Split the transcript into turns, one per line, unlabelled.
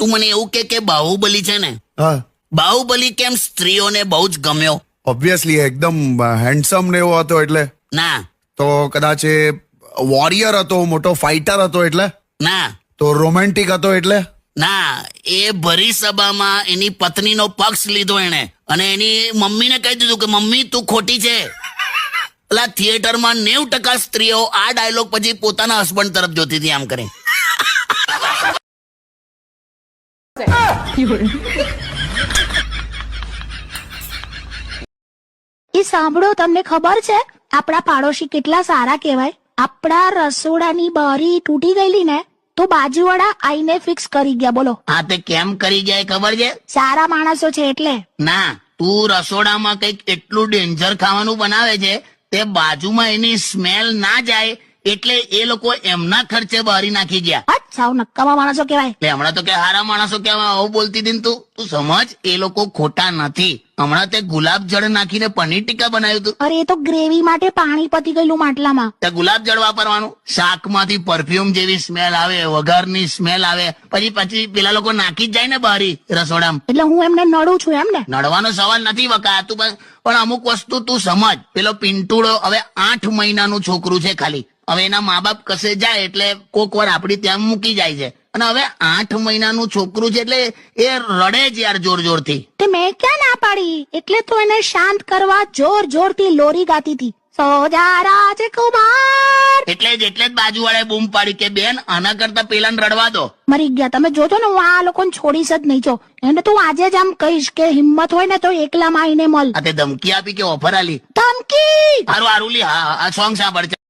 તું મને એવું કે બાહુબલી છે ને,
હા,
બાહુબલી કેમ સ્ત્રીઓને બહુ જ ગમ્યો?
ઓબ્વિયસલી એકદમ હેન્ડસમ ને એવો હતો એટલે.
ના
તો કદાચ એ વોરિયર હતો, મોટો ફાઇટર હતો એટલે.
ના
તો રોમેન્ટિક હતો એટલે.
ના, એ ભરી સભામાં એની પત્નીનો પક્ષ લીધો એણે, અને એની મમ્મીને કહી દીધું કે મમ્મી તું ખોટી છે. પેલા થિયેટરમાં 90% સ્ત્રીઓ આ ડાયલોગ પછી પોતાના હસબન્ડ તરફ જોતી હતી આમ કરી.
એ સાંભળો, તમને ખબર છે આપણા પાડોશી કેટલા સારા કહેવાય? આપણા રસોડાની બારી તૂટી ગયેલી ને તો બાજુવાળા આઈને ફિક્સ કરી ગયા. બોલો,
હા તે કેમ કરી ગયા ખબર છે?
સારા માણસો છે એટલે.
ના, તું રસોડામાં કંઈક એટલું ડેન્જર ખાવાનું બનાવે છે તે બાજુમાં એની સ્મેલ ના જાય એટલે એ લોકો એમના ખર્ચે બારી નાખી ગયા.
સાવ નક્કામાં માણસો કહેવાય.
એટલે હમણાં તો કે હારા માણસો કેવા આવું બોલતી હતી ને તું સમજ, એ લોકો ખોટા નથી. હમણાં તે ગુલાબ જળ નાખીને પનીર ટીકા બનાવ્યું હતું.
અરે એ તો ગ્રેવી માટે પાણી પતી ગયેલું માટલામાં.
તે ગુલાબ જળ વાપરવાનું. શાકમાંથી પરફ્યુમ જેવી સ્મેલ આવે, વઘારની સ્મેલ આવે, પછી પેલા લોકો નાખી જ જાય ને બારી રસોડામાં.
એટલે હું એમને નડું છું એમ ને?
નડવાનો સવાલ નથી વકા, તું પણ અમુક વસ્તુ તું સમજ. પેલો પિન્ટુડો હવે 8 મહિનાનું છોકરું છે ખાલી. હવે એના મા બાપ કસે જાય એટલે કોક વાર આપડી ત્યાં મૂકી જાય છે, અને હવે 8 મહિનાનું છોકરું છે એટલે એ રડે જ યાર જોર જોરથી.
તે મેં ક્યાં ના પાડી? એટલે તો એને શાંત કરવા જોર જોરથી લોરી ગાતી હતી. સોજા રાજકુમાર.
એટલે જ બાજુવાળાએ બૂમ પાડી કે બેન આના કરતા પેલાને રડવા દો.
મરી ગયા. તમે જોજો ને, હું આ લોકોને છોડીશ જ નહીં. જો એને તો હું આજે જ આમ કહીશ કે હિંમત હોય ને તો એકલામાં આવીને મળ.
આ તે ધમકી આપી કે ઓફર આલી?
ધમકી?
હારું લી, હા સોંગ સાંભળ.